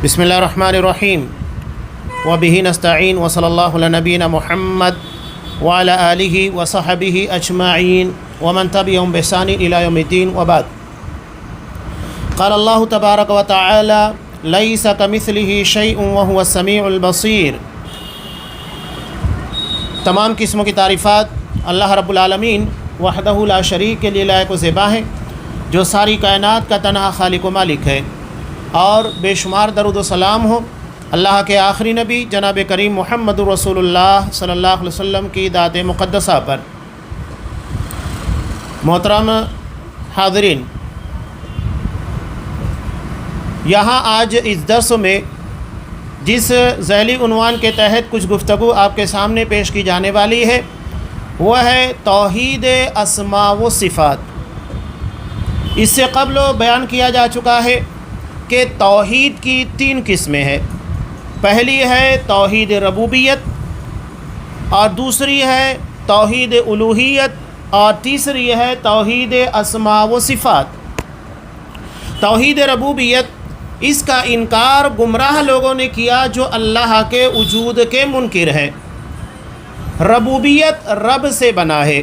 بسم اللہ الرحمن الرحیم وبہ نستعین وصلی اللہ علی نبینا محمد وعلی آلہ وصحبہ اجمعین ومن تبعهم بإحسان إلی یوم الدین وبعد۔ قال اللہ تبارک وتعالی لیس کمثلہ شیء وہو السمیع البصیر۔ تمام قسموں کی تعریفات اللہ رب العالمین وحدہ لا شریک کے لیے لائق و زیبا ہے، جو ساری کائنات کا تنہا خالق و مالک ہے، اور بے شمار درود و سلام ہو اللہ کے آخری نبی جناب کریم محمد رسول اللہ صلی اللہ علیہ وسلم کی ذات مقدسہ پر۔ محترم حاضرین، یہاں آج اس درس میں جس ذیلی عنوان کے تحت کچھ گفتگو آپ کے سامنے پیش کی جانے والی ہے وہ ہے توحید اسماء و صفات۔ اس سے قبل بیان کیا جا چکا ہے کہ توحید کی تین قسمیں ہیں۔ پہلی ہے توحید ربوبیت، اور دوسری ہے توحید الوہیت، اور تیسری ہے توحید اسماء و صفات۔ توحید ربوبیت، اس کا انکار گمراہ لوگوں نے کیا جو اللہ کے وجود کے منکر ہیں۔ ربوبیت رب سے بنا ہے،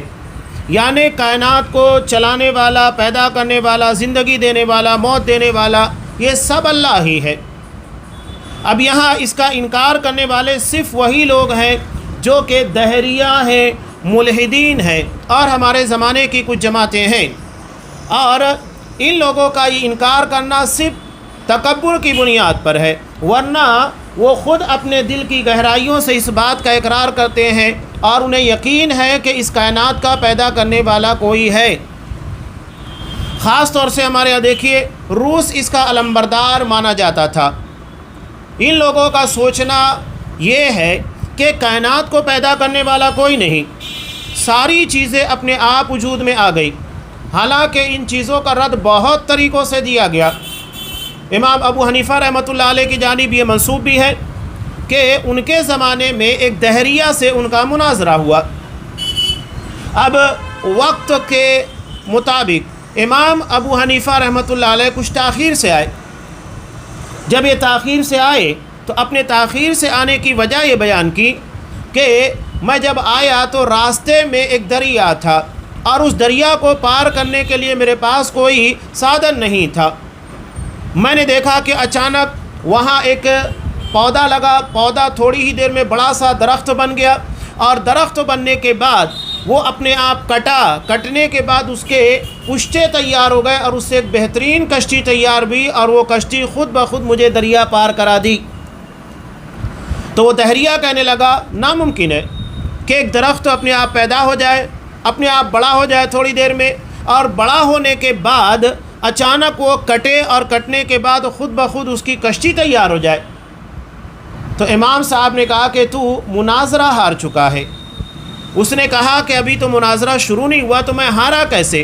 یعنی کائنات کو چلانے والا، پیدا کرنے والا، زندگی دینے والا، موت دینے والا، یہ سب اللہ ہی ہے۔ اب یہاں اس کا انکار کرنے والے صرف وہی لوگ ہیں جو کہ دہریہ ہیں، ملحدین ہیں، اور ہمارے زمانے کی کچھ جماعتیں ہیں، اور ان لوگوں کا یہ انکار کرنا صرف تکبر کی بنیاد پر ہے، ورنہ وہ خود اپنے دل کی گہرائیوں سے اس بات کا اقرار کرتے ہیں اور انہیں یقین ہے کہ اس کائنات کا پیدا کرنے والا کوئی ہے۔ خاص طور سے ہمارے یہاں دیکھیے، روس اس کا علمبردار مانا جاتا تھا۔ ان لوگوں کا سوچنا یہ ہے کہ کائنات کو پیدا کرنے والا کوئی نہیں، ساری چیزیں اپنے آپ وجود میں آ گئی، حالانکہ ان چیزوں کا رد بہت طریقوں سے دیا گیا۔ امام ابو حنیفہ رحمۃ اللہ علیہ کی جانب یہ منسوب بھی ہے کہ ان کے زمانے میں ایک دہریہ سے ان کا مناظرہ ہوا۔ اب وقت کے مطابق امام ابو حنیفہ رحمۃ اللہ علیہ کچھ تاخیر سے آئے۔ جب یہ تاخیر سے آئے تو اپنے تاخیر سے آنے کی وجہ یہ بیان کی کہ میں جب آیا تو راستے میں ایک دریا تھا، اور اس دریا کو پار کرنے کے لیے میرے پاس کوئی سادھن نہیں تھا۔ میں نے دیکھا کہ اچانک وہاں ایک پودا لگا، پودا تھوڑی ہی دیر میں بڑا سا درخت بن گیا، اور درخت بننے کے بعد وہ اپنے آپ کٹنے کے بعد اس کے پشتے تیار ہو گئے، اور اس سے ایک بہترین کشتی تیار ہوئی، اور وہ کشتی خود بخود مجھے دریا پار کرا دی۔ تو وہ دہریہ کہنے لگا ناممکن ہے کہ ایک درخت اپنے آپ پیدا ہو جائے، اپنے آپ بڑا ہو جائے تھوڑی دیر میں، اور بڑا ہونے کے بعد اچانک وہ کٹے، اور کٹنے کے بعد خود بخود اس کی کشتی تیار ہو جائے۔ تو امام صاحب نے کہا کہ تو مناظرہ ہار چکا ہے۔ اس نے کہا کہ ابھی تو مناظرہ شروع نہیں ہوا، تو میں ہارا کیسے؟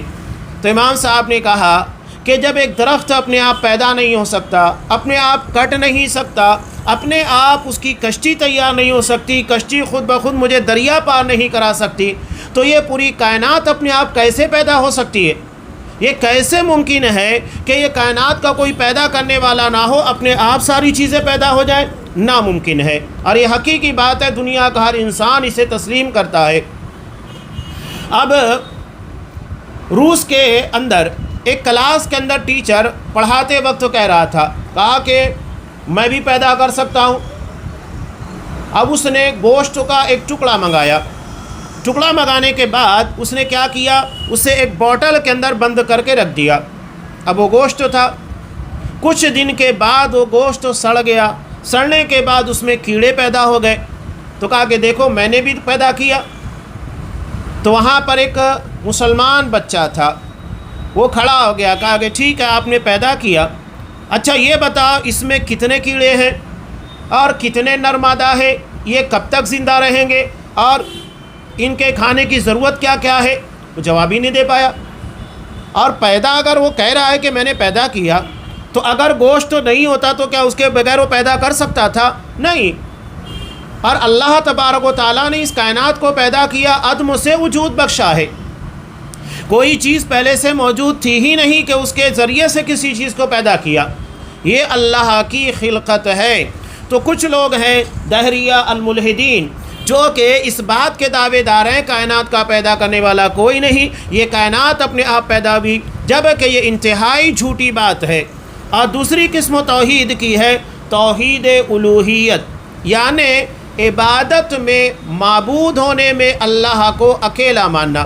تو امام صاحب نے کہا کہ جب ایک درخت اپنے آپ پیدا نہیں ہو سکتا، اپنے آپ کٹ نہیں سکتا، اپنے آپ اس کی کشتی تیار نہیں ہو سکتی، کشتی خود بخود مجھے دریا پار نہیں کرا سکتی، تو یہ پوری کائنات اپنے آپ کیسے پیدا ہو سکتی ہے؟ یہ کیسے ممکن ہے کہ یہ کائنات کا کوئی پیدا کرنے والا نہ ہو، اپنے آپ ساری چیزیں پیدا ہو جائیں؟ ناممکن ہے، اور یہ حقیقی بات ہے، دنیا کا ہر انسان اسے تسلیم کرتا ہے۔ اب روس کے اندر ایک کلاس کے اندر ٹیچر پڑھاتے وقت کہہ رہا تھا، کہا کہ میں بھی پیدا کر سکتا ہوں۔ اب اس نے گوشت کا ایک ٹکڑا منگایا، ٹکڑا منگانے کے بعد اس نے کیا کیا، اسے ایک بوٹل کے اندر بند کر کے رکھ دیا۔ اب وہ گوشت تھا، کچھ دن کے بعد وہ گوشت سڑ گیا، سڑنے کے بعد اس میں کیڑے پیدا ہو گئے۔ تو کہا کہ دیکھو میں نے بھی پیدا کیا۔ تو وہاں پر ایک مسلمان بچہ تھا، وہ کھڑا ہو گیا، کہا کہ ٹھیک ہے آپ نے پیدا کیا، اچھا یہ بتاؤ اس میں کتنے کیڑے ہیں اور کتنے نر مادہ ہے، یہ کب تک زندہ رہیں گے، اور ان کے کھانے کی ضرورت کیا کیا ہے؟ وہ جواب ہی نہیں دے پایا۔ اور پیدا اگر وہ کہہ رہا ہے کہ میں نے پیدا کیا، تو اگر گوشت نہیں ہوتا تو کیا اس کے بغیر وہ پیدا کر سکتا تھا؟ نہیں۔ اور اللہ تبارک و تعالیٰ نے اس کائنات کو پیدا کیا، عدم سے وجود بخشا ہے۔ کوئی چیز پہلے سے موجود تھی ہی نہیں کہ اس کے ذریعے سے کسی چیز کو پیدا کیا۔ یہ اللہ کی خلقت ہے۔ تو کچھ لوگ ہیں دہریہ الملحدین جو کہ اس بات کے دعوے دار ہیں کائنات کا پیدا کرنے والا کوئی نہیں، یہ کائنات اپنے آپ پیدا ہوئی، جبکہ یہ انتہائی جھوٹی بات ہے۔ اور دوسری قسم توحید کی ہے توحید الوہیت، یعنی عبادت میں معبود ہونے میں اللہ کو اکیلا ماننا،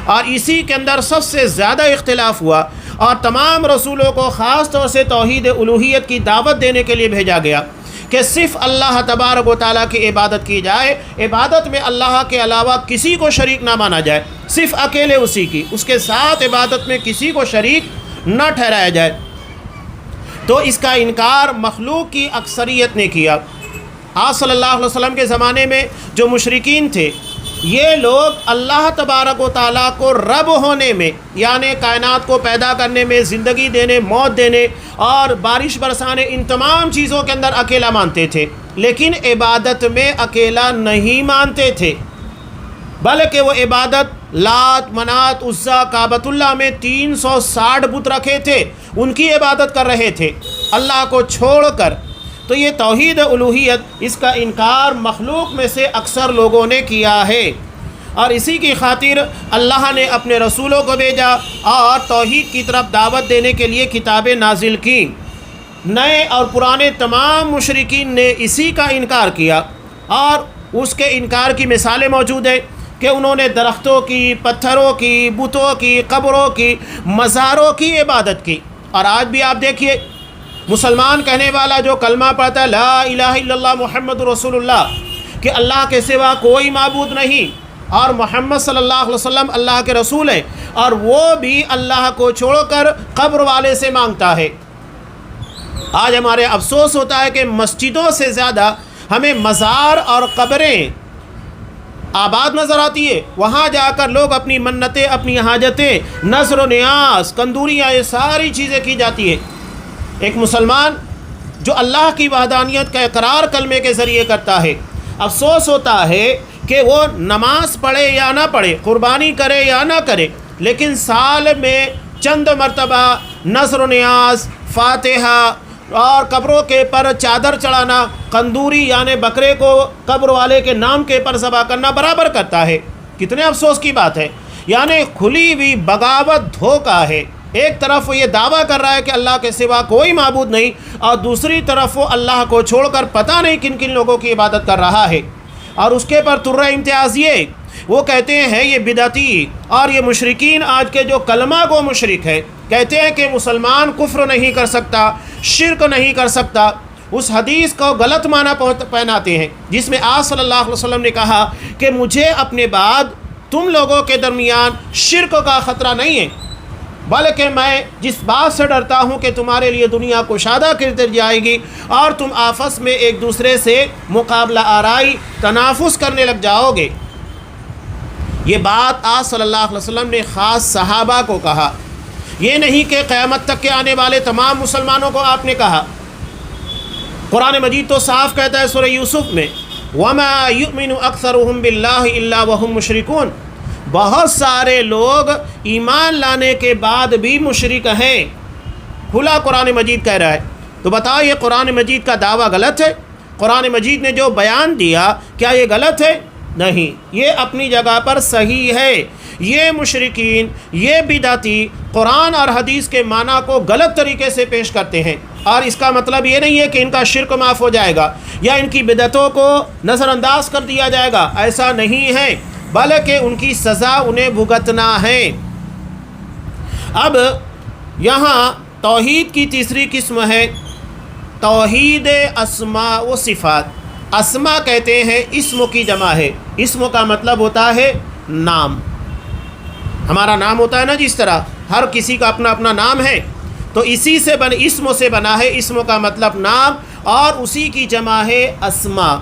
اور اسی کے اندر سب سے زیادہ اختلاف ہوا، اور تمام رسولوں کو خاص طور سے توحید الوہیت کی دعوت دینے کے لیے بھیجا گیا کہ صرف اللہ تبارک و تعالیٰ کی عبادت کی جائے، عبادت میں اللہ کے علاوہ کسی کو شریک نہ مانا جائے، صرف اکیلے اسی کی، اس کے ساتھ عبادت میں کسی کو شریک نہ ٹھہرایا جائے۔ تو اس کا انکار مخلوق کی اکثریت نے کیا۔ آپ صلی اللہ علیہ وسلم کے زمانے میں جو مشرکین تھے، یہ لوگ اللہ تبارک و تعالیٰ کو رب ہونے میں، یعنی کائنات کو پیدا کرنے میں، زندگی دینے، موت دینے اور بارش برسانے، ان تمام چیزوں کے اندر اکیلا مانتے تھے، لیکن عبادت میں اکیلا نہیں مانتے تھے، بلکہ وہ عبادت لات، منات، عزا، کعبۃ اللہ میں 360 بت رکھے تھے، ان کی عبادت کر رہے تھے اللہ کو چھوڑ کر۔ تو یہ توحید الوہیت، اس کا انکار مخلوق میں سے اکثر لوگوں نے کیا ہے، اور اسی کی خاطر اللہ نے اپنے رسولوں کو بھیجا اور توحید کی طرف دعوت دینے کے لیے کتابیں نازل کی۔ نئے اور پرانے تمام مشرکین نے اسی کا انکار کیا، اور اس کے انکار کی مثالیں موجود ہیں کہ انہوں نے درختوں کی، پتھروں کی، بتوں کی، قبروں کی، مزاروں کی عبادت کی۔ اور آج بھی آپ دیکھیے مسلمان کہنے والا جو کلمہ پڑھتا ہے لا الہ الا اللہ محمد رسول اللہ، کہ اللہ کے سوا کوئی معبود نہیں اور محمد صلی اللہ علیہ وسلم اللہ کے رسول ہیں، اور وہ بھی اللہ کو چھوڑ کر قبر والے سے مانگتا ہے۔ آج ہمارے افسوس ہوتا ہے کہ مسجدوں سے زیادہ ہمیں مزار اور قبریں آباد نظر آتی ہے، وہاں جا کر لوگ اپنی منتیں، اپنی حاجتیں، نذر و نیاز، کندوریاں، یہ ساری چیزیں کی جاتی ہیں۔ ایک مسلمان جو اللہ کی وحدانیت کا اقرار کلمے کے ذریعے کرتا ہے، افسوس ہوتا ہے کہ وہ نماز پڑھے یا نہ پڑھے، قربانی کرے یا نہ کرے، لیکن سال میں چند مرتبہ نذر و نیاز، فاتحہ اور قبروں کے پر چادر چڑھانا، کندوری یعنی بکرے کو قبر والے کے نام کے پر ذبح کرنا برابر کرتا ہے۔ کتنے افسوس کی بات ہے، یعنی کھلی ہوئی بغاوت، دھوکہ ہے۔ ایک طرف وہ یہ دعویٰ کر رہا ہے کہ اللہ کے سوا کوئی معبود نہیں، اور دوسری طرف وہ اللہ کو چھوڑ کر پتہ نہیں کن کن لوگوں کی عبادت کر رہا ہے، اور اس کے پر ترہ امتیاز یہ وہ کہتے ہیں یہ بدعتی، اور یہ مشرکین آج کے جو کلمہ گو مشرک ہے، کہتے ہیں کہ مسلمان کفر نہیں کر سکتا، شرک نہیں کر سکتا۔ اس حدیث کو غلط معنی پہناتے ہیں جس میں آپ صلی اللہ علیہ وسلم نے کہا کہ مجھے اپنے بعد تم لوگوں کے درمیان شرک کا خطرہ نہیں ہے، بلکہ میں جس بات سے ڈرتا ہوں کہ تمہارے لیے دنیا کشادہ کر جائے گی اور تم آپس میں ایک دوسرے سے مقابلہ آرائی، تنافس کرنے لگ جاؤ گے۔ یہ بات آپ صلی اللہ علیہ وسلم نے خاص صحابہ کو کہا، یہ نہیں کہ قیامت تک کے آنے والے تمام مسلمانوں کو آپ نے کہا۔ قرآن مجید تو صاف کہتا ہے سورہ یوسف میں وَمَا يُؤْمِنُ أَكْثَرُهُمْ بِاللَّهِ إِلَّا وَهُمْ مُشْرِكُونَ، بہت سارے لوگ ایمان لانے کے بعد بھی مشرک ہیں، کھلا قرآن مجید کہہ رہا ہے۔ تو بتاؤ یہ قرآن مجید کا دعویٰ غلط ہے؟ قرآن مجید نے جو بیان دیا کیا یہ غلط ہے؟ نہیں، یہ اپنی جگہ پر صحیح ہے۔ یہ مشرکین، یہ بدعتی قرآن اور حدیث کے معنی کو غلط طریقے سے پیش کرتے ہیں، اور اس کا مطلب یہ نہیں ہے کہ ان کا شرک معاف ہو جائے گا یا ان کی بدعتوں کو نظر انداز کر دیا جائے گا، ایسا نہیں ہے، بلکہ ان کی سزا انہیں بھگتنا ہے۔ اب یہاں توحید کی تیسری قسم ہے توحید اسماء و صفات۔ اسماء کہتے ہیں اسم کی جمع ہے، اسم کا مطلب ہوتا ہے نام۔ ہمارا نام ہوتا ہے نا، جس طرح ہر کسی کا اپنا اپنا نام ہے، تو اسی سے اسم سے بنا ہے۔ اسم کا مطلب نام، اور اسی کی جمع ہے اسماء،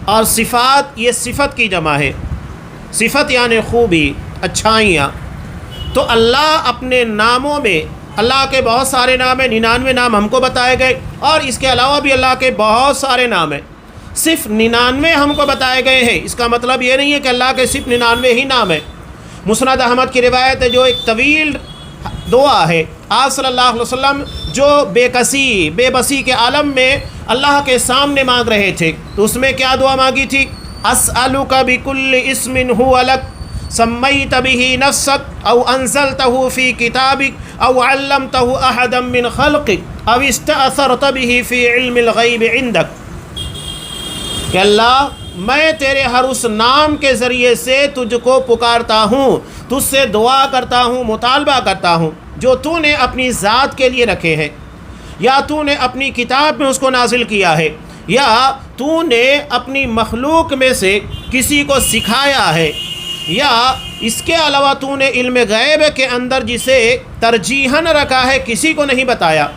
اور صفات یہ صفت کی جمع ہے۔ صفت یعنی خوبی، اچھائیاں۔ تو اللہ اپنے ناموں میں، اللہ کے بہت سارے نام ہیں، 99 نام ہم کو بتائے گئے، اور اس کے علاوہ بھی اللہ کے بہت سارے نام ہیں، صرف 99 ہم کو بتائے گئے ہیں۔ اس کا مطلب یہ نہیں ہے کہ اللہ کے صرف 99 ہی نام ہیں۔ مسند احمد کی روایت ہے جو ایک طویل دعا ہے آپ صلی اللہ علیہ وسلم جو بے بسی کے عالم میں اللہ کے سامنے مانگ رہے تھے تو اس میں کیا دعا مانگی تھی؟ اسألک بکل اسم هو لک سمیت به نفسک او انزلتہ فی کتابک او علمتہ احدا من خلقک او استأثرت به فی علم الغیب عندک، کہ اللہ میں تیرے ہر اس نام کے ذریعے سے تجھ کو پکارتا ہوں، تجھ سے دعا کرتا ہوں، مطالبہ کرتا ہوں جو تو نے اپنی ذات کے لیے رکھے ہیں، یا تو نے اپنی کتاب میں اس کو نازل کیا ہے، یا تو نے اپنی مخلوق میں سے کسی کو سکھایا ہے، یا اس کے علاوہ تو نے علم غیب کے اندر جسے ترجیحاً رکھا ہے کسی کو نہیں بتایا۔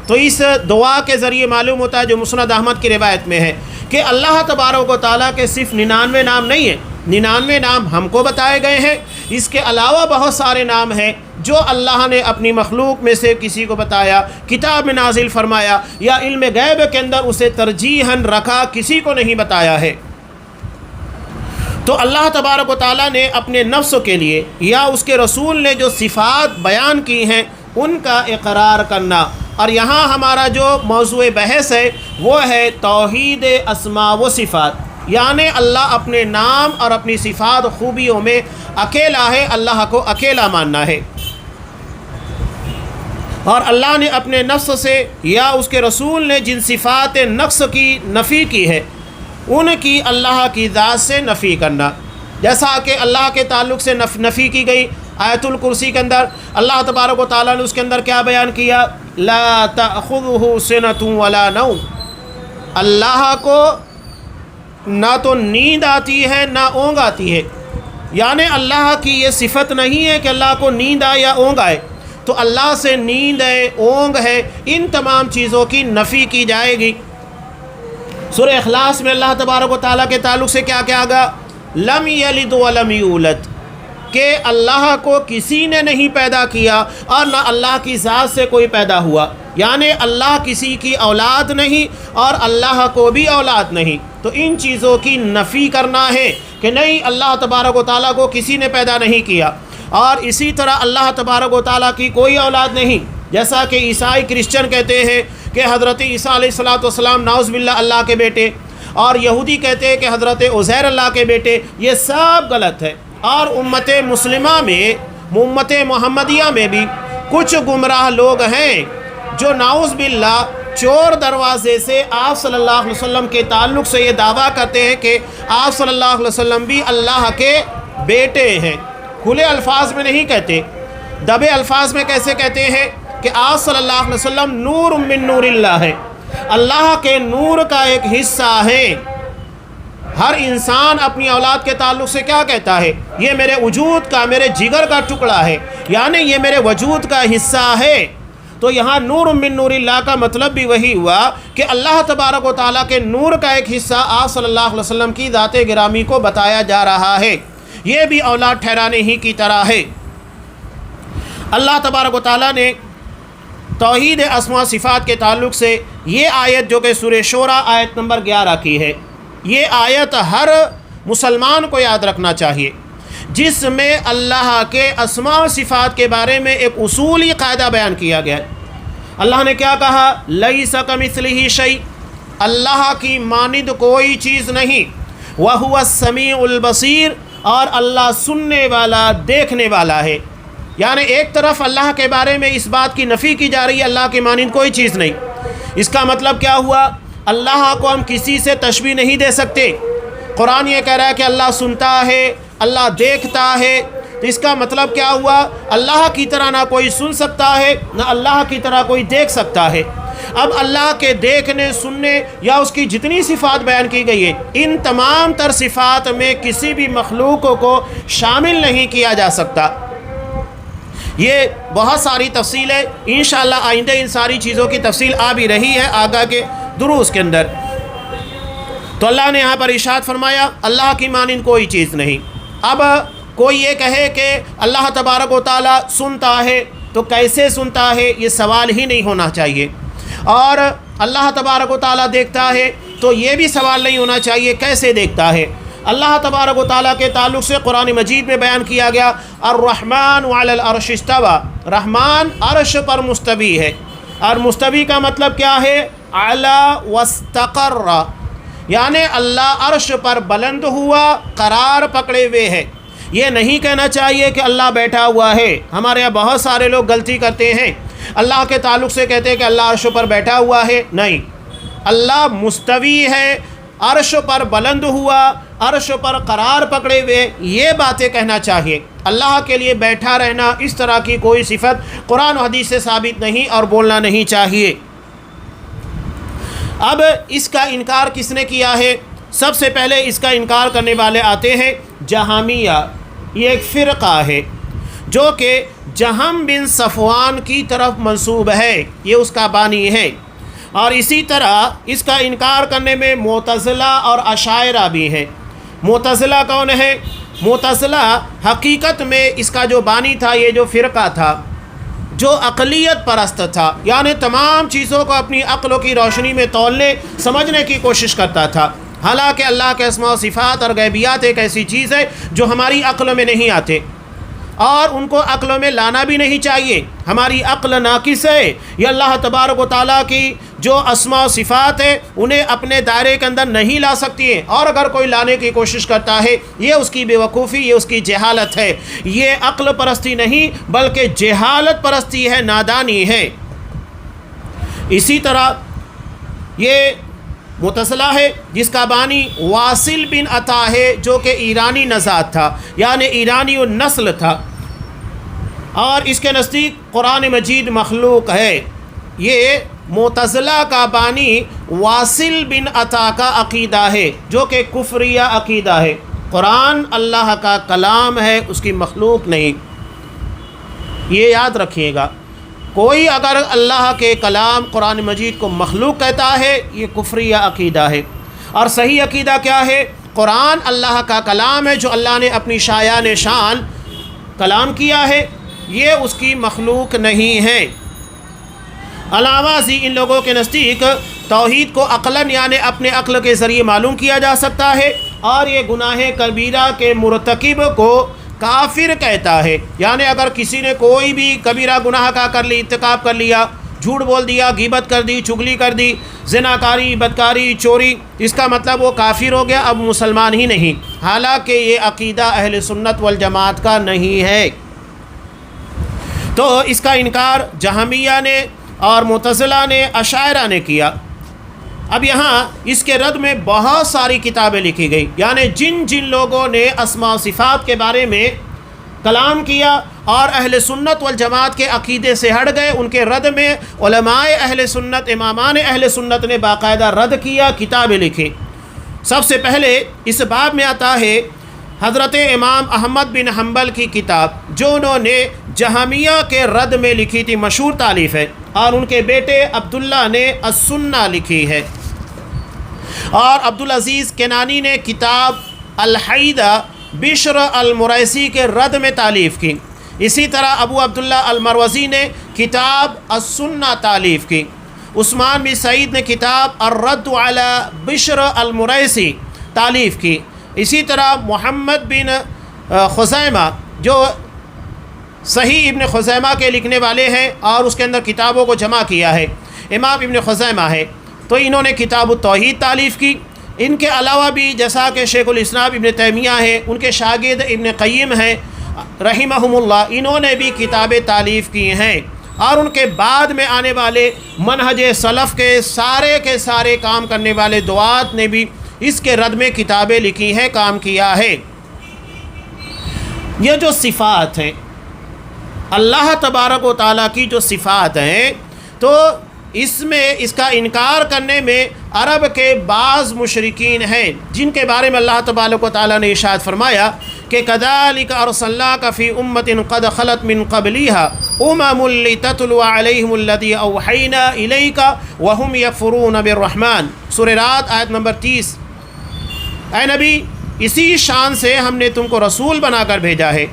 تو اس دعا کے ذریعے معلوم ہوتا ہے جو مسند احمد کی روایت میں ہے کہ اللہ تبارک و تعالیٰ کے صرف 99 نام نہیں ہیں، 99 نام ہم کو بتائے گئے ہیں، اس کے علاوہ بہت سارے نام ہیں جو اللہ نے اپنی مخلوق میں سے کسی کو بتایا، کتاب میں نازل فرمایا، یا علم غیب کے اندر اسے ترجیحاً رکھا، کسی کو نہیں بتایا ہے۔ تو اللہ تبارک و تعالیٰ نے اپنے نفس کے لیے یا اس کے رسول نے جو صفات بیان کی ہیں ان کا اقرار کرنا، اور یہاں ہمارا جو موضوع بحث ہے وہ ہے توحید اسماء و صفات، یعنی اللہ اپنے نام اور اپنی صفات خوبیوں میں اکیلا ہے، اللہ کو اکیلا ماننا ہے۔ اور اللہ نے اپنے نفس سے یا اس کے رسول نے جن صفات نقص کی نفی کی ہے ان کی اللہ کی ذات سے نفی کرنا، جیسا کہ اللہ کے تعلق سے نفی کی گئی آیت الکرسی کے اندر۔ اللہ تبارک و تعالیٰ نے اس کے اندر کیا بیان کیا؟ لا تأخذہ سنۃ ولا نوم، اللہ کو نہ تو نیند آتی ہے نہ اونگ آتی ہے، یعنی اللہ کی یہ صفت نہیں ہے کہ اللہ کو نیند آئے یا اونگ آئے، تو اللہ سے نیند ہے، اونگ ہے، ان تمام چیزوں کی نفی کی جائے گی۔ سورہ اخلاص میں اللہ تبارک و تعالیٰ کے تعلق سے کیا کہا گا؟ لم یلد ولم یولد، کہ اللہ کو کسی نے نہیں پیدا کیا اور نہ اللہ کی ذات سے کوئی پیدا ہوا، یعنی اللہ کسی کی اولاد نہیں اور اللہ کو بھی اولاد نہیں، تو ان چیزوں کی نفی کرنا ہے کہ نہیں، اللہ تبارک و تعالیٰ کو کسی نے پیدا نہیں کیا، اور اسی طرح اللہ تبارک و تعالیٰ کی کوئی اولاد نہیں، جیسا کہ عیسائی کرسچن کہتے ہیں کہ حضرت عیسیٰ علیہ السلام نعوذ باللہ اللہ کے بیٹے، اور یہودی کہتے ہیں کہ حضرت عزیر اللہ کے بیٹے، یہ سب غلط ہے۔ اور امت مسلمہ میں، امت محمدیہ میں بھی کچھ گمراہ لوگ ہیں جو نعوذ باللہ چور دروازے سے آپ صلی اللہ علیہ وسلم کے تعلق سے یہ دعویٰ کرتے ہیں کہ آپ صلی اللہ علیہ وسلم بھی اللہ کے بیٹے ہیں۔ کھلے الفاظ میں نہیں کہتے، دبے الفاظ میں کیسے کہتے ہیں کہ آپ صلی اللہ علیہ وسلم نور من نور اللہ ہے، اللہ کے نور کا ایک حصہ ہے۔ ہر انسان اپنی اولاد کے تعلق سے کیا کہتا ہے؟ یہ میرے وجود کا، میرے جگر کا ٹکڑا ہے، یعنی یہ میرے وجود کا حصہ ہے۔ تو یہاں نور من نور اللہ کا مطلب بھی وہی ہوا کہ اللہ تبارک و تعالیٰ کے نور کا ایک حصہ آپ صلی اللہ علیہ وسلم کی ذات گرامی کو بتایا جا رہا ہے، یہ بھی اولاد ٹھہرانے ہی کی طرح ہے۔ اللہ تبارک و تعالیٰ نے توحید اسماء صفات کے تعلق سے یہ آیت جو کہ سورہ شورى آیت نمبر 11 کی ہے، یہ آیت ہر مسلمان کو یاد رکھنا چاہیے، جس میں اللہ کے اسماء و صفات کے بارے میں ایک اصولی قاعدہ بیان کیا گیا ہے۔ اللہ نے کیا کہا؟ لیس کمثلہ شیء، اللہ کی مانند کوئی چیز نہیں، وہو السمیع البصیر، اور اللہ سننے والا، دیکھنے والا ہے۔ یعنی ایک طرف اللہ کے بارے میں اس بات کی نفی کی جا رہی ہے اللہ کی مانند کوئی چیز نہیں، اس کا مطلب کیا ہوا؟ اللہ کو ہم کسی سے تشبیہ نہیں دے سکتے۔ قرآن یہ کہہ رہا ہے کہ اللہ سنتا ہے، اللہ دیکھتا ہے، تو اس کا مطلب کیا ہوا؟ اللہ کی طرح نہ کوئی سن سکتا ہے نہ اللہ کی طرح کوئی دیکھ سکتا ہے۔ اب اللہ کے دیکھنے، سننے یا اس کی جتنی صفات بیان کی گئی ہے، ان تمام تر صفات میں کسی بھی مخلوق کو شامل نہیں کیا جا سکتا۔ یہ بہت ساری تفصیل ہے، انشاءاللہ آئندہ ان ساری چیزوں کی تفصیل آ بھی رہی ہے آگاہ کے دروس کے اندر۔ تو اللہ نے یہاں پر ارشاد فرمایا اللہ کی مانند کوئی چیز نہیں۔ اب کوئی یہ کہے کہ اللہ تبارک و تعالیٰ سنتا ہے تو کیسے سنتا ہے، یہ سوال ہی نہیں ہونا چاہیے، اور اللہ تبارک و تعالیٰ دیکھتا ہے تو یہ بھی سوال نہیں ہونا چاہیے کیسے دیکھتا ہے۔ اللہ تبارک و تعالیٰ کے تعلق سے قرآن مجید میں بیان کیا گیا الرحمن علی العرش استوى، رحمان عرش پر مستوی ہے، اور مستوی کا مطلب کیا ہے؟ اعلی واستقر، یعنی اللہ عرش پر بلند ہوا، قرار پکڑے ہوئے ہے۔ یہ نہیں کہنا چاہیے کہ اللہ بیٹھا ہوا ہے۔ ہمارے یہاں بہت سارے لوگ غلطی کرتے ہیں، اللہ کے تعلق سے کہتے ہیں کہ اللہ عرش پر بیٹھا ہوا ہے۔ نہیں، اللہ مستوی ہے، عرش پر بلند ہوا، عرش پر قرار پکڑے ہوئے، یہ باتیں کہنا چاہیے۔ اللہ کے لیے بیٹھا رہنا، اس طرح کی کوئی صفت قرآن و حدیث سے ثابت نہیں اور بولنا نہیں چاہیے۔ اب اس کا انکار کس نے کیا ہے؟ سب سے پہلے اس کا انکار کرنے والے آتے ہیں جہمیہ۔ یہ ایک فرقہ ہے جو کہ جہم بن صفوان کی طرف منسوب ہے، یہ اس کا بانی ہے۔ اور اسی طرح اس کا انکار کرنے میں معتزلہ اور اشاعرہ بھی ہیں۔ معتزلہ کون ہے؟ معتزلہ حقیقت میں اس کا جو بانی تھا، یہ جو فرقہ تھا، جو عقلیت پرست تھا، یعنی تمام چیزوں کو اپنی عقل کی روشنی میں تولنے سمجھنے کی کوشش کرتا تھا، حالانکہ اللہ کے اسماء و صفات اور غیبیات ایک ایسی چیز ہے جو ہماری عقل میں نہیں آتے، اور ان کو عقل میں لانا بھی نہیں چاہیے۔ ہماری عقل ناقص ہے۔ یہ اللہ تبارک و تعالیٰ کی جو اسماء و صفات ہے انہیں اپنے دائرے کے اندر نہیں لا سکتی ہیں، اور اگر کوئی لانے کی کوشش کرتا ہے یہ اس کی بے وقوفی، یہ اس کی جہالت ہے۔ یہ عقل پرستی نہیں بلکہ جہالت پرستی ہے، نادانی ہے۔ اسی طرح یہ معتزلہ ہے جس کا بانی واصل بن عطا ہے، جو کہ ایرانی نژاد تھا، یعنی ایرانی النسل تھا، اور اس کے نزدیک قرآن مجید مخلوق ہے۔ یہ معتزلہ کا بانی واصل بن عطا کا عقیدہ ہے، جو کہ کفریہ عقیدہ ہے۔ قرآن اللہ کا کلام ہے، اس کی مخلوق نہیں۔ یہ یاد رکھیے گا، کوئی اگر اللہ کے کلام قرآن مجید کو مخلوق کہتا ہے یہ کفریہ عقیدہ ہے۔ اور صحیح عقیدہ کیا ہے؟ قرآن اللہ کا کلام ہے جو اللہ نے اپنی شایان شان کلام کیا ہے، یہ اس کی مخلوق نہیں ہے۔ علاوہ ازیں ان لوگوں کے نزدیک توحید کو عقلاً یعنی اپنے عقل کے ذریعے معلوم کیا جا سکتا ہے، اور یہ گناہ کبیرہ کے مرتکب کو کافر کہتا ہے۔ یعنی اگر کسی نے کوئی بھی کبیرہ گناہ کا ارتکاب کر لیا، جھوٹ بول دیا، غیبت کر دی، چغلی کر دی، زناکاری، بدکاری، چوری، اس کا مطلب وہ کافر ہو گیا، اب مسلمان ہی نہیں، حالانکہ یہ عقیدہ اہل سنت والجماعت کا نہیں ہے۔ تو اس کا انکار جہمیہ نے اور معتزلہ نے، اشاعرہ نے کیا۔ اب یہاں اس کے رد میں بہت ساری کتابیں لکھی گئی، یعنی جن جن لوگوں نے اسماء و صفات کے بارے میں کلام کیا اور اہل سنت والجماعت کے عقیدے سے ہٹ گئے، ان کے رد میں علماء اہل سنت، امامان اہل سنت نے باقاعدہ رد کیا، کتابیں لکھی۔ سب سے پہلے اس باب میں آتا ہے حضرت امام احمد بن حنبل کی کتاب، جو انہوں نے جہمیہ کے رد میں لکھی تھی، مشہور تالیف ہے، اور ان کے بیٹے عبداللہ نے السنہ لکھی ہے، اور عبدالعزیز کنانی نے کتاب الحیدہ بشر المریسی کے رد میں تالیف کی۔ اسی طرح ابو عبداللہ المروزی نے کتاب السنہ تالیف کی۔ عثمان بن سعید نے کتاب الرد علی بشر المریسی تالیف کی۔ اسی طرح محمد بن خزیمہ جو صحیح ابن خزیمہ کے لکھنے والے ہیں اور اس کے اندر کتابوں کو جمع کیا ہے، امام ابن خزیمہ ہے، تو انہوں نے کتاب التوحید تالیف کی۔ ان کے علاوہ بھی جیسا کہ شیخ الاسلام ابن تیمیہ ہے، ان کے شاگرد ابن قیم ہیں رحمہم اللہ، انہوں نے بھی کتابیں تالیف کی ہیں، اور ان کے بعد میں آنے والے منہج سلف کے سارے کام کرنے والے دعات نے بھی اس کے رد میں کتابیں لکھی ہیں، کام کیا ہے۔ یہ جو صفات ہیں اللہ تبارک و تعالیٰ کی، جو صفات ہیں، تو اس میں اس کا انکار کرنے میں عرب کے بعض مشرکین ہیں، جن کے بارے میں اللہ تبارک و تعالیٰ نے ارشاد فرمایا کہ كَذَلِكَ أَرْسَلْنَاكَ فِي أُمَّةٍ قَدْ خَلَتْ مِن قَبْلِهَا أُمَمٌ لِتَتْلُوَ عَلَيْهِمُ الَّذِي أَوْحَيْنَا إِلَيْكَ وَهُمْ يَكْفُرُونَ بِالرَّحْمَنِ، سورہ رات آیت نمبر 30۔ اے نبی، اسی شان سے ہم نے تم کو رسول بنا کر بھیجا ہے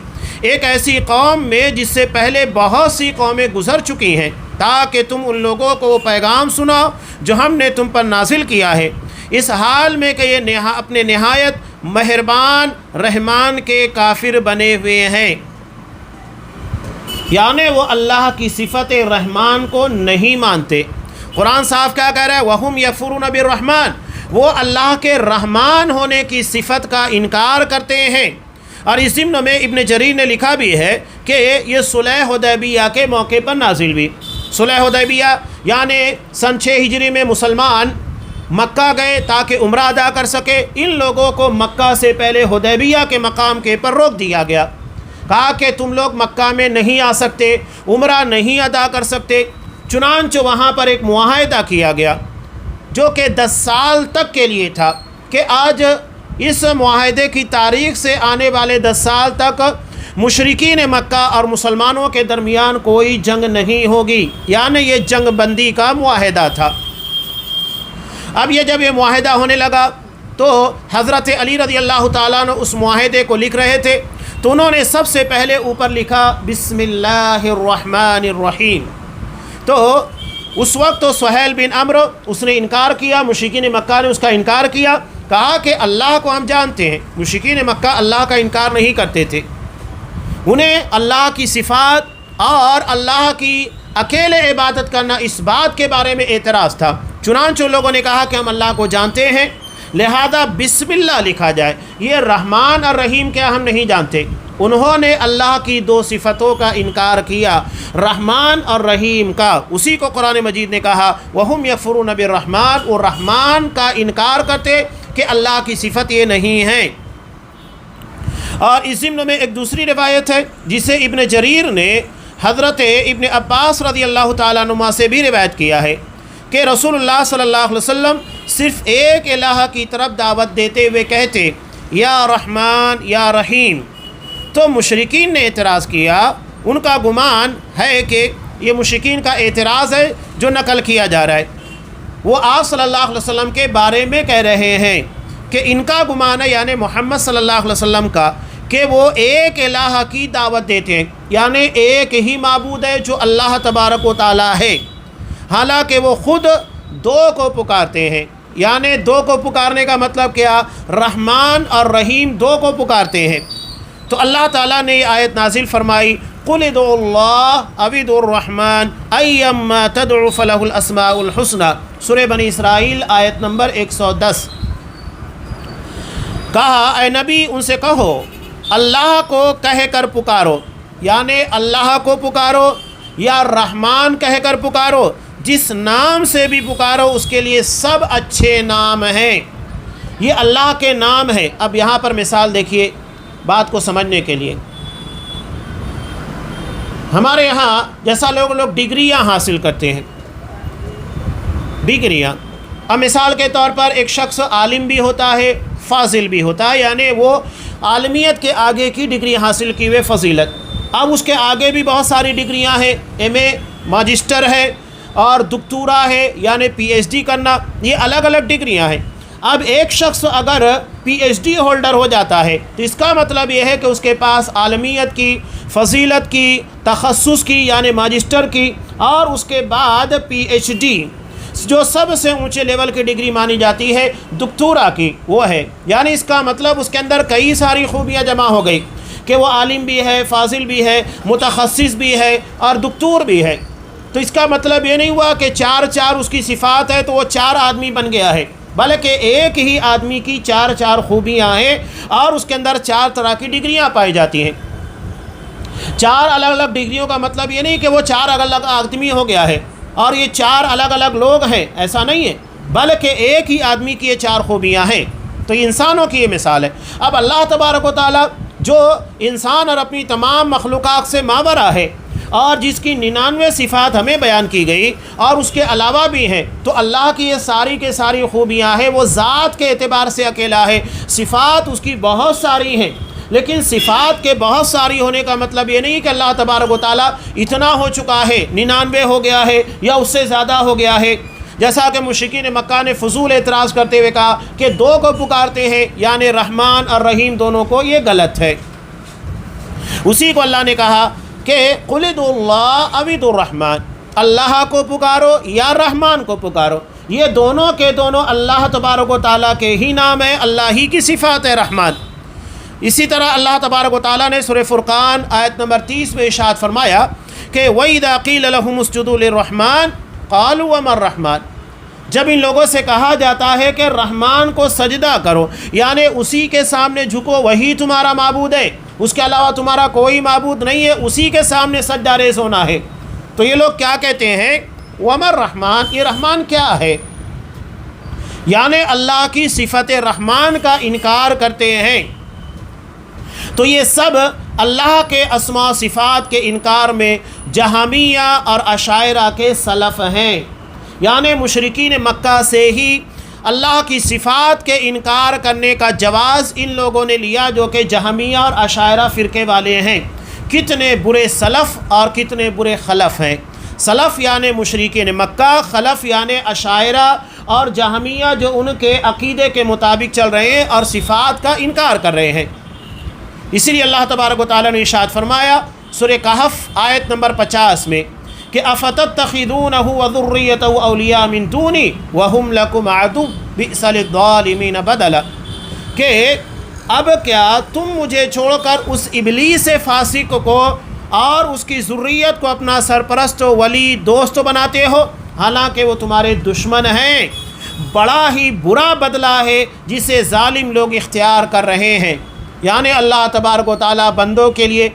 ایک ایسی قوم میں جس سے پہلے بہت سی قومیں گزر چکی ہیں، تاکہ تم ان لوگوں کو وہ پیغام سناؤ جو ہم نے تم پر نازل کیا ہے، اس حال میں کہ یہ اپنے نہایت مہربان رحمان کے کافر بنے ہوئے ہیں۔ یعنی وہ اللہ کی صفت رحمان کو نہیں مانتے۔ قرآن صاف کیا کہہ رہا ہے؟ وَهُمْ يَكْفُرُونَ بِالرَّحْمَانِ، وہ اللہ کے رحمان ہونے کی صفت کا انکار کرتے ہیں۔ اور اس ضمن میں ابن جریر نے لکھا بھی ہے کہ یہ صلح حدیبیہ کے موقع پر نازل ہوئی۔ صلح حدیبیہ یعنی سن 6 ہجری میں مسلمان مکہ گئے تاکہ عمرہ ادا کر سکے۔ ان لوگوں کو مکہ سے پہلے حدیبیہ کے مقام کے پر روک دیا گیا، کہا کہ تم لوگ مکہ میں نہیں آ سکتے، عمرہ نہیں ادا کر سکتے۔ چنانچہ وہاں پر ایک معاہدہ کیا گیا جو کہ 10 سال تک کے لیے تھا کہ آج اس معاہدے کی تاریخ سے آنے والے 10 سال تک مشرکین مکہ اور مسلمانوں کے درمیان کوئی جنگ نہیں ہوگی، یعنی یہ جنگ بندی کا معاہدہ تھا۔ اب جب یہ معاہدہ ہونے لگا تو حضرت علی رضی اللہ تعالیٰ عنہ اس معاہدے کو لکھ رہے تھے، تو انہوں نے سب سے پہلے اوپر لکھا بسم اللہ الرحمن الرحیم۔ تو اس وقت تو سہیل بن عمرو اس نے انکار کیا، مشرکین مکہ نے اس کا انکار کیا، کہا کہ اللہ کو ہم جانتے ہیں۔ مشرکین مکہ اللہ کا انکار نہیں کرتے تھے، انہیں اللہ کی صفات اور اللہ کی اکیلے عبادت کرنا اس بات کے بارے میں اعتراض تھا۔ چنانچہ لوگوں نے کہا کہ ہم اللہ کو جانتے ہیں، لہذا بسم اللہ لکھا جائے، یہ رحمان اور رحیم کیا ہم نہیں جانتے۔ انہوں نے اللہ کی 2 صفتوں کا انکار کیا، رحمان اور رحیم کا۔ اسی کو قرآن مجید نے کہا وَهُمْ يَكْفُرُونَ بِالرَّحْمَانِ، وہ رحمان کا انکار کرتے کہ اللہ کی صفت یہ نہیں ہے۔ اور اس ضمن میں ایک دوسری روایت ہے جسے ابن جریر نے حضرت ابن عباس رضی اللہ تعالیٰ عنہ سے بھی روایت کیا ہے کہ رسول اللہ صلی اللہ علیہ وسلم صرف ایک الہ کی طرف دعوت دیتے ہوئے کہتے یا رحمان یا رحیم۔ تو مشرکین نے اعتراض کیا، ان کا گمان ہے کہ یہ مشرکین کا اعتراض ہے جو نقل کیا جا رہا ہے، وہ آپ صلی اللہ علیہ وسلم کے بارے میں کہہ رہے ہیں کہ ان کا گمان ہے یعنی محمد صلی اللہ علیہ وسلم کا کہ وہ ایک الہ کی دعوت دیتے ہیں، یعنی ایک ہی معبود ہے جو اللہ تبارک و تعالیٰ ہے، حالانکہ وہ خود 2 کو پکارتے ہیں۔ یعنی 2 کو پکارنے کا مطلب کیا؟ رحمان اور رحیم 2 کو پکارتے ہیں۔ تو اللہ تعالیٰ نے یہ آیت نازل فرمائی قُلِ ادْعُوا اللَّهَ أَوِ ادْعُوا الرَّحْمَنَ أَيَّمَّا تَدْعُوا فَلَهُ الْأَسْمَاءُ الْحُسْنَى، سورہ بنی اسرائیل آیت نمبر 110۔ کہا اے نبی ان سے کہو اللہ کو کہہ کر پکارو، یعنی اللہ کو پکارو یا رحمان کہہ کر پکارو، جس نام سے بھی پکارو اس کے لیے سب اچھے نام ہیں، یہ اللہ کے نام ہے۔ اب یہاں پر مثال دیکھیے بات کو سمجھنے کے لیے، ہمارے یہاں جیسا لوگ ڈگریاں حاصل کرتے ہیں، ڈگریاں، اب مثال کے طور پر ایک شخص عالم بھی ہوتا ہے، فاضل بھی ہوتا ہے، یعنی وہ عالمیت کے آگے کی ڈگری حاصل کی ہوئے فضیلت۔ اب اس کے آگے بھی بہت ساری ڈگریاں ہیں، ایم اے، ماجسٹر ہے اور دکتورا ہے یعنی پی ایچ ڈی کرنا، یہ الگ الگ ڈگریاں ہیں۔ اب ایک شخص اگر پی ایچ ڈی ہولڈر ہو جاتا ہے تو اس کا مطلب یہ ہے کہ اس کے پاس عالمیت کی، فضیلت کی، تخصص کی یعنی ماجسٹر کی، اور اس کے بعد پی ایچ ڈی جو سب سے اونچے لیول کی ڈگری مانی جاتی ہے دکتورا کی، وہ ہے۔ یعنی اس کا مطلب اس کے اندر کئی ساری خوبیاں جمع ہو گئی کہ وہ عالم بھی ہے، فاضل بھی ہے، متخصص بھی ہے اور دکتور بھی ہے۔ تو اس کا مطلب یہ نہیں ہوا کہ 4 اس کی صفات ہے تو وہ 4 آدمی بن گیا ہے، بلکہ ایک ہی آدمی کی 4 خوبیاں ہیں اور اس کے اندر 4 طرح کی ڈگریاں پائی جاتی ہیں۔ 4 الگ الگ ڈگریوں کا مطلب یہ نہیں کہ وہ 4 الگ الگ آدمی ہو گیا ہے اور یہ 4 الگ الگ لوگ ہیں، ایسا نہیں ہے، بلکہ ایک ہی آدمی کی یہ 4 خوبیاں ہیں۔ تو انسانوں کی یہ مثال ہے۔ اب اللہ تبارک و تعالیٰ جو انسان اور اپنی تمام مخلوقات سے ماورا ہے اور جس کی 99 صفات ہمیں بیان کی گئی اور اس کے علاوہ بھی ہیں، تو اللہ کی یہ ساری کے ساری خوبیاں ہیں، وہ ذات کے اعتبار سے اکیلا ہے، صفات اس کی بہت ساری ہیں، لیکن صفات کے بہت ساری ہونے کا مطلب یہ نہیں کہ اللہ تبارک و تعالیٰ اتنا ہو چکا ہے، 99 ہو گیا ہے یا اس سے زیادہ ہو گیا ہے، جیسا کہ مشرکین مکہ نے فضول اعتراض کرتے ہوئے کہا کہ 2 کو پکارتے ہیں یعنی رحمان اور رحیم دونوں کو، یہ غلط ہے۔ اسی کو اللہ نے کہا کہ قُلِ ادْعُوا اللَّهَ أَوِ ادْعُوا الرَّحْمَنَ، اللہ کو پکارو یا رحمان کو پکارو، یہ دونوں کے دونوں اللہ تبارک و تعالیٰ کے ہی نام ہے، اللہ ہی کی صفات ہے رحمان۔ اسی طرح اللہ تبارک و تعالیٰ نے سورہ فرقان آیت نمبر 30 میں ارشاد فرمایا کہ وَإِذَا قِيلَ لَهُمُ اسْجُدُوا لِلرَّحْمَنِ قَالُوا وَمَا الرَّحْمَنُ، جب ان لوگوں سے کہا جاتا ہے کہ رحمان کو سجدہ کرو، یعنی اسی کے سامنے جھکو، وہی تمہارا معبود ہے، اس کے علاوہ تمہارا کوئی معبود نہیں ہے، اسی کے سامنے سجدہ ریز ہونا ہے، تو یہ لوگ کیا کہتے ہیں؟ وَمَا الرَّحْمَنُ، یہ رحمان کیا ہے؟ یعنی اللہ کی صفت رحمان کا انکار کرتے ہیں۔ تو یہ سب اللہ کے اسماء و صفات کے انکار میں جہمیہ اور اشاعرہ کے سلف ہیں، یعنی مشرکین مکہ سے ہی اللہ کی صفات کے انکار کرنے کا جواز ان لوگوں نے لیا، جو کہ جہمیہ اور اشاعرہ فرقے والے ہیں۔ کتنے برے سلف اور کتنے برے خلف ہیں۔ سلف یعنی مشرکین مکہ، خلف یعنی اشاعرہ اور جہمیہ جو ان کے عقیدے کے مطابق چل رہے ہیں اور صفات کا انکار کر رہے ہیں۔ اسی لیے اللہ تبارک و تعالیٰ نے ارشاد فرمایا سورہ کہف آیت نمبر 50 میں کہ افتتخذونہ وذریتہ اولیاء من دونی وہم لکم عدو بئس للظالمین بدلا، کہ اب کیا تم مجھے چھوڑ کر اس ابلیس فاسق کو اور اس کی ذریت کو اپنا سرپرست و ولی دوست بناتے ہو، حالانکہ وہ تمہارے دشمن ہیں۔ بڑا ہی برا بدلہ ہے جسے ظالم لوگ اختیار کر رہے ہیں۔ یعنی اللہ تبارک و تعالیٰ بندوں کے لیے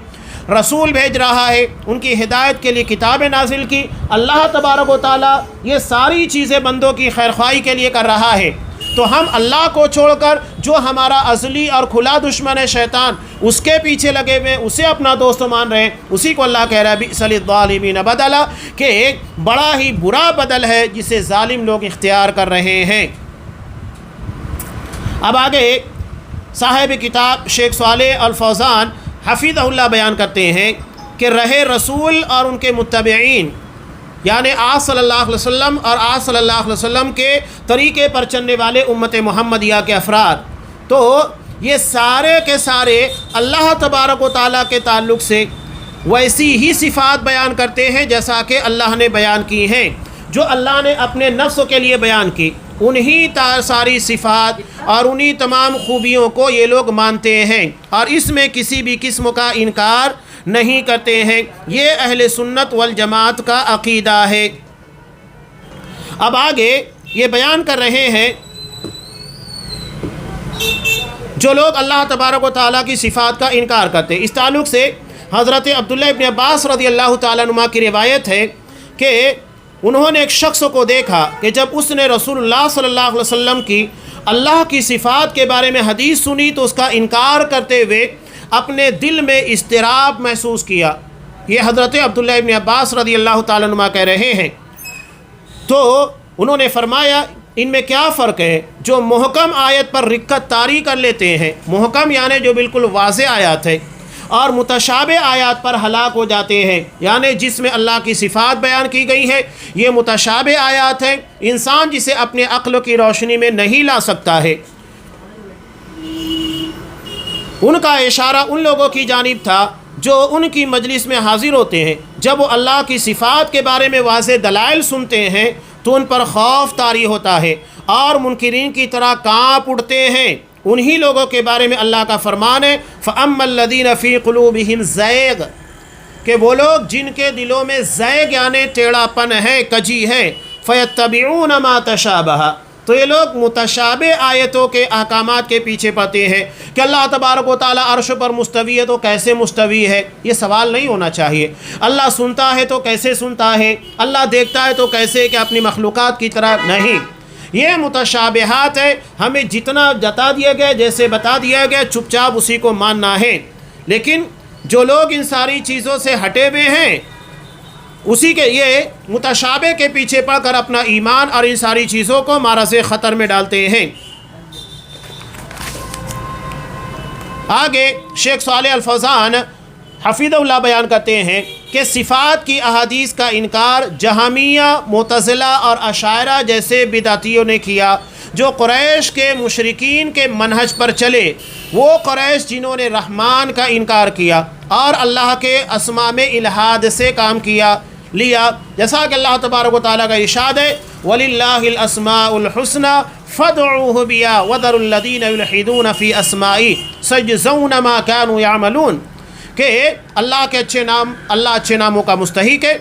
رسول بھیج رہا ہے، ان کی ہدایت کے لیے کتابیں نازل کی، اللہ تبارک و تعالیٰ یہ ساری چیزیں بندوں کی خیرخواہی کے لیے کر رہا ہے، تو ہم اللہ کو چھوڑ کر جو ہمارا ازلی اور کھلا دشمن ہے شیطان، اس کے پیچھے لگے ہوئے، اسے اپنا دوست مان رہے ہیں، اسی کو اللہ کہہ رہا ہے بئس للظالمین بدلا، کہ ایک بڑا ہی برا بدل ہے جسے ظالم لوگ اختیار کر رہے ہیں۔ اب آگے صاحب کتاب شیخ صالح الفوزان حفظہ اللہ بیان کرتے ہیں کہ رہ رسول اور ان کے متبعین، یعنی آپ صلی اللہ علیہ وسلم اور آپ صلی اللہ علیہ وسلم کے طریقے پر چلنے والے امت محمدیہ کے افراد، تو یہ سارے کے سارے اللہ تبارک و تعالیٰ کے تعلق سے ویسی ہی صفات بیان کرتے ہیں جیسا کہ اللہ نے بیان کی ہیں، جو اللہ نے اپنے نفس کے لیے بیان کی، انہی ساری صفات اور انہی تمام خوبیوں کو یہ لوگ مانتے ہیں اور اس میں کسی بھی قسم کا انکار نہیں کرتے ہیں۔ یہ اہل سنت والجماعت کا عقیدہ ہے۔ اب آگے یہ بیان کر رہے ہیں جو لوگ اللہ تبارک و تعالیٰ کی صفات کا انکار کرتے ہیں۔ اس تعلق سے حضرت عبداللہ ابن عباس رضی اللہ تعالیٰ عنہ کی روایت ہے کہ انہوں نے ایک شخص کو دیکھا کہ جب اس نے رسول اللہ صلی اللہ علیہ وسلم کی اللہ کی صفات کے بارے میں حدیث سنی تو اس کا انکار کرتے ہوئے اپنے دل میں اضطراب محسوس کیا۔ یہ حضرت عبداللہ ابن عباس رضی اللہ تعالیٰ عنہ کہہ رہے ہیں۔ تو انہوں نے فرمایا ان میں کیا فرق ہے؟ جو محکم آیت پر رکت طاری کر لیتے ہیں، محکم یعنی جو بالکل واضح آیات ہے، اور متشابہ آیات پر ہلاک ہو جاتے ہیں، یعنی جس میں اللہ کی صفات بیان کی گئی ہے یہ متشابہ آیات ہیں، انسان جسے اپنے عقل کی روشنی میں نہیں لا سکتا ہے۔ ان کا اشارہ ان لوگوں کی جانب تھا جو ان کی مجلس میں حاضر ہوتے ہیں، جب وہ اللہ کی صفات کے بارے میں واضح دلائل سنتے ہیں تو ان پر خوف طاری ہوتا ہے اور منکرین کی طرح کانپ اٹھتے ہیں۔ انہی لوگوں کے بارے میں اللہ کا فرمان ہے فَأَمَّا الَّذِينَ فِي قُلُوبِهِمْ زَيْغٌ، کہ وہ لوگ جن کے دلوں میں زیغ یعنی ٹیڑھا پن ہے، کجی ہے، فَيَتَّبِعُونَ مَا تَشَابَهَ، تو یہ لوگ متشابہ آیتوں کے احکامات کے پیچھے پڑتے ہیں کہ اللہ تبارک و تعالیٰ عرش پر مستوی ہے تو کیسے مستوی ہے، یہ سوال نہیں ہونا چاہیے۔ اللہ سنتا ہے تو کیسے سنتا ہے، اللہ دیکھتا ہے تو کیسے، کہ اپنی مخلوقات کی طرح نہیں۔ یہ متشابہات ہے، ہمیں جتنا جتا دیا گیا، جیسے بتا دیا گیا، چپ چاپ اسی کو ماننا ہے۔ لیکن جو لوگ ان ساری چیزوں سے ہٹے ہوئے ہیں، اسی کے یہ متشابہ کے پیچھے پڑ کر اپنا ایمان اور ان ساری چیزوں کو معرض خطر میں ڈالتے ہیں۔ آگے شیخ صالح الفوزان حفظہ اللہ بیان کرتے ہیں کہ صفات کی احادیث کا انکار جہمیہ، معتزلہ اور اشاعرہ جیسے بدعتیوں نے کیا، جو قریش کے مشرکین کے منہج پر چلے، وہ قریش جنہوں نے رحمان کا انکار کیا اور اللہ کے اسماء میں الحاد سے کام لیا، جیسا کہ اللہ تبارک و تعالیٰ کا ارشاد ہے وَلِلَّهِ الْأَسْمَاءُ الْحُسْنَى فَادْعُوهُ بِهَا وَذَرُوا الَّذِينَ يُلْحِدُونَ فِي أَسْمَائِهِ سَيُجْزَوْنَ مَا كَانُوا يَعْمَلُونَ، کہ اللہ کے اچھے نام، اللہ اچھے ناموں کا مستحق ہے،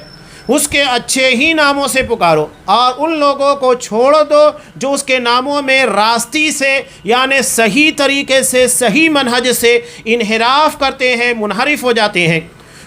اس کے اچھے ہی ناموں سے پکارو، اور ان لوگوں کو چھوڑ دو جو اس کے ناموں میں راستی سے یعنی صحیح طریقے سے، صحیح منہج سے انحراف کرتے ہیں، منحرف ہو جاتے ہیں۔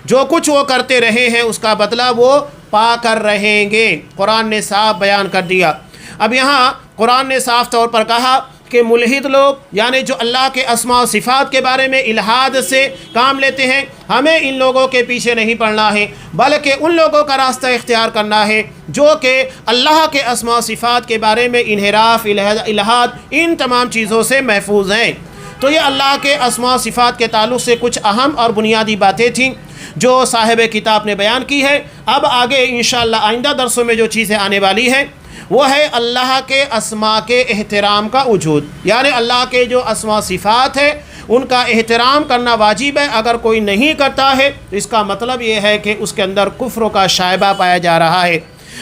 جو کچھ وہ کرتے رہے ہیں اس کا بدلہ وہ پا کر رہیں گے۔ قرآن نے صاف بیان کر دیا۔ اب یہاں قرآن نے صاف طور پر کہا کہ ملحد لوگ یعنی جو اللہ کے اسماء و صفات کے بارے میں الحاد سے کام لیتے ہیں، ہمیں ان لوگوں کے پیچھے نہیں پڑنا ہے، بلکہ ان لوگوں کا راستہ اختیار کرنا ہے جو کہ اللہ کے اسماء و صفات کے بارے میں انحراف، الحاد، ان تمام چیزوں سے محفوظ ہیں۔ تو یہ اللہ کے اسماء و صفات کے تعلق سے کچھ اہم اور بنیادی باتیں تھیں جو صاحب کتاب نے بیان کی ہے۔ اب آگے انشاءاللہ آئندہ درسوں میں جو چیزیں آنے والی ہیں وہ ہے اللہ کے اسماء کے احترام کا وجود، یعنی اللہ کے جو اسماء و صفات ہے ان کا احترام کرنا واجب ہے۔ اگر کوئی نہیں کرتا ہے تو اس کا مطلب یہ ہے کہ اس کے اندر کفر کا شائبہ پایا جا رہا ہے۔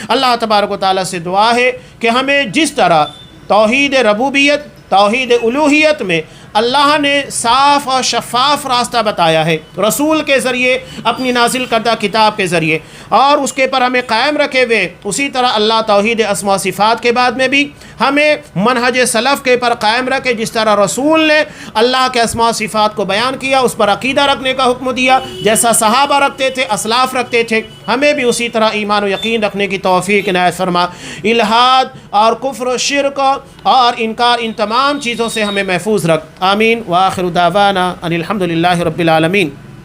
اللہ تبارک و تعالیٰ سے دعا ہے کہ ہمیں جس طرح توحید ربوبیت، توحید الوہیت میں اللہ نے صاف اور شفاف راستہ بتایا ہے رسول کے ذریعے، اپنی نازل کردہ کتاب کے ذریعے، اور اس کے پر ہمیں قائم رکھے ہوئے، اسی طرح اللہ توحید اسماء و صفات کے بعد میں بھی ہمیں منہج سلف کے پر قائم رکھے۔ جس طرح رسول نے اللہ کے اسماء و صفات کو بیان کیا، اس پر عقیدہ رکھنے کا حکم دیا، جیسا صحابہ رکھتے تھے، اسلاف رکھتے تھے، ہمیں بھی اسی طرح ایمان و یقین رکھنے کی توفیق عنایت فرما۔ الحاد اور کفر و شرک اور انکار، ان تمام چیزوں سے ہمیں محفوظ رکھ۔ آمین۔ وآخر دعوانا ان الحمد للہ رب العالمین۔